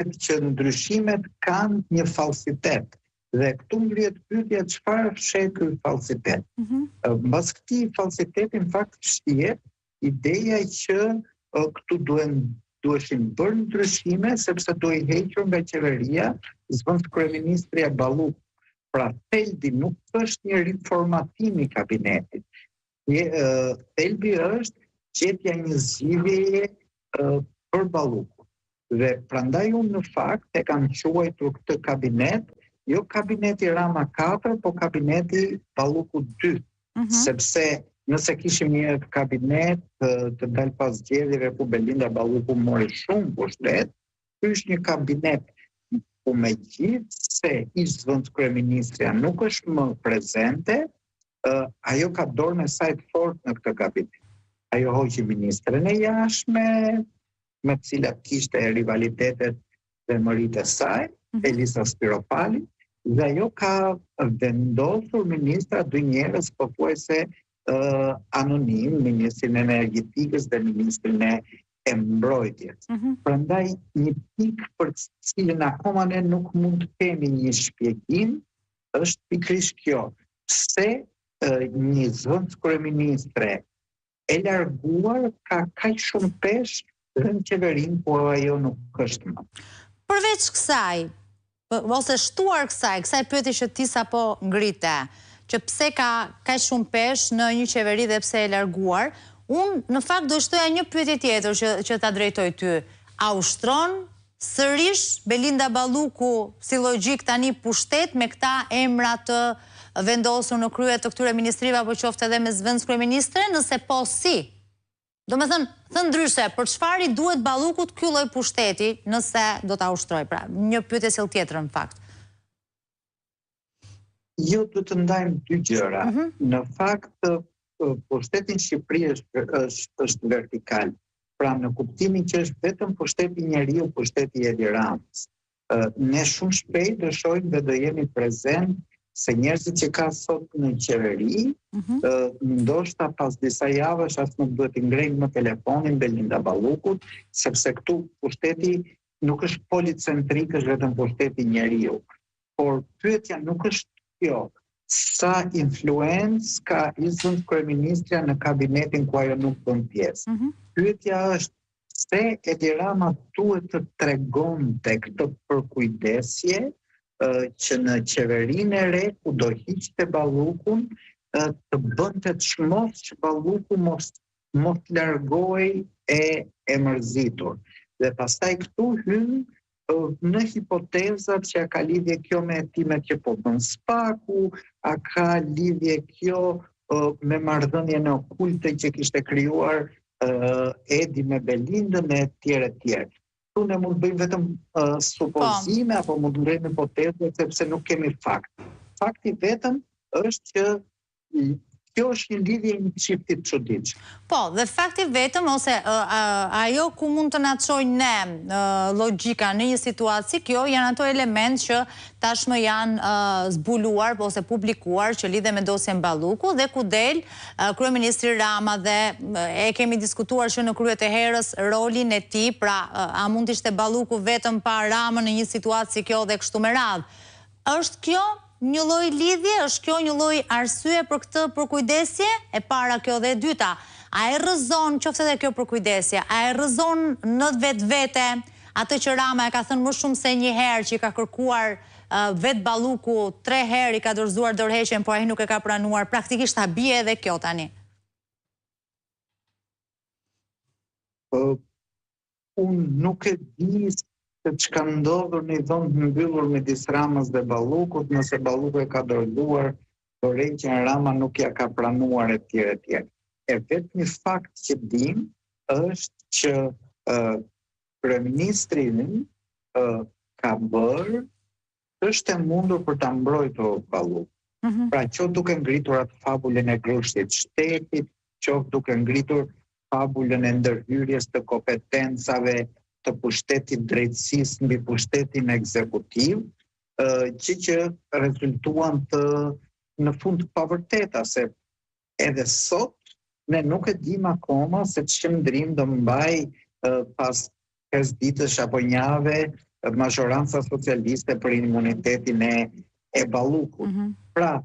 faktit që ndryshimet kanë një falsitet. Dhe këtu ngrihet pyetja çfarë fshet ky falsitet. Mbas këtij falsiteti në fakt shihet ideja që këtu duheshin bërë ndryshime sepse do i hequr nga qeveria zëvendës kryeministri Balluku. Pra thelbi nuk është një riformatim i kabinetit. Thelbi është gjetja një zgjidhjeje për Balluku. Dhe prandaj unë në fakt e kam quajtur këtë kabinet jo kabineti Rama 4, po kabineti Balluku 2. Sepse nëse kishim një kabinet të dalë pas zgjedhjeve ku Belinda Balluku mori shumë pushtet, ky është një kabinet ku megjithse ish zëvendës kryeministrja nuk është më prezente, ajo ka dorën e saj të fortë në këtë kabinet. Ajo hoqi ministren e jashtme, me të cilat kishte rivalitetet dhe mëritë e saj, Elisa Spiropali, dhe ajo ka vendosur ministra dy njerëz pothuajse anonim, ministrin e energetikës dhe ministrin e mbrojtjes. Prandaj një pikë për të cilën akoma ne nuk mund të kemi një shpjegim është pikërisht kjo. Pse një zëvendës kryeministre e larguar ka kaq shumë peshë dhe në qeverinë, po ajo nuk është më. Përveç kësaj, ose shtuar kësaj pyetje që ti sapo ngrite, që pse ka kaq shumë peshë në një qeveri dhe pse e larguar, unë në fakt do shtoja një pyetje tjetër që ta drejtoj ty. A ushtron sërish Belinda Balluku si logjik tani pushtet me këta emra të vendosur në krye të këtyre ministrive apo qoftë edhe me zëvendës kryeministre, nëse po si? Do me thënë ndryshe, për çfarë i duhet Ballukut ky lloj pushteti nëse do ta ushtroj? Pra, një pyetje sjell tjetër në fakt. Jo, do të ndajmë dy gjëra. Në fakt, pushteti në Shqipëri është vertikal. Pra, në kuptimin që është vetëm pushteti njeriu, pushteti Edi Ramës. Ne shumë shpejt do shohim dhe do jemi prezent se njerëzit që ka sot në qeveri, ndoshta pas disa javësh as nuk duhet i ngrejnë më telefonin Belinda Ballukut, sepse këtu pushteti nuk është policentrik, është vetëm pushteti njeriu. Por pyetja nuk është kjo. Sa influencë ka zëvendës kryeministrja në kabinetin ku ajo nuk bën pjesë. Pyetja është se Edi Rama duhet të tregonte këtë përkujdesje që në qeverinë e re ku do hiqte Ballukun të bënte të çmos që Balluku mos largohej e mërzitur. Dhe pastaj këtu hyn në hipotezat që ka lidhje kjo me hetimet që po bën Spaku, a ka lidhje kjo me marrëdhënien e okulte që kishte krijuar Edi me Belindën e tjerë. Tu ne mund të bëjmë vetëm supozime apo mund të bëjmë hipoteze sepse nuk kemi fakt. Fakti vetëm është që kjo është një lidhje një çifti të çuditshëm. Po, dhe fakti vetëm ose ajo ku mund të na çojë ne logjika në një situatë si kjo janë ato elementë që tashmë janë zbuluar ose publikuar që lidhen me dosjen Balluku dhe ku del kryeministri Rama dhe e kemi diskutuar që në kryet e herës rolin e tij, pra a mund të ishte Balluku vetëm pa Ramën në një situatë si kjo dhe kështu me radhë. Është kjo një lloj lidhje, është kjo një lloj arsye për këtë përkujdesje? E para kjo dhe e dyta, a e rrëzon, qoftë edhe kjo përkujdesje, a e rrëzon në vetvete atë që Rama e ka thënë më shumë se një herë që i ka kërkuar vet Balluku 3 herë i ka dorëzuar dorëheqjen, por ai nuk e ka pranuar. Praktikisht a bie edhe kjo tani? Unë nuk e di se çka ndodhur në vend të mbyllur midis Ramës dhe Ballukut, nëse Balluku e ka dorëzuar dorëheqjen, Rama nuk ja ka pranuar etj. E vetmi fakt që dim është që kryeministrin ka bërë është e mundur për ta mbrojtur Ballukun. Pra qoftë duke ngritur atë fabulën e grushtit shtetit, qoftë duke ngritur fabulën e ndërhyrjes të kompetencave të pushtetit drejtësisë mbi pushtetin ekzekutiv, që rezultuan në fund të pavërteta, se edhe sot ne nuk e dim akoma se ç'ndrim do mbaj pas 5 ditësh apo njave mazhoranca socialiste për imunitetin e Ballukut. Pra,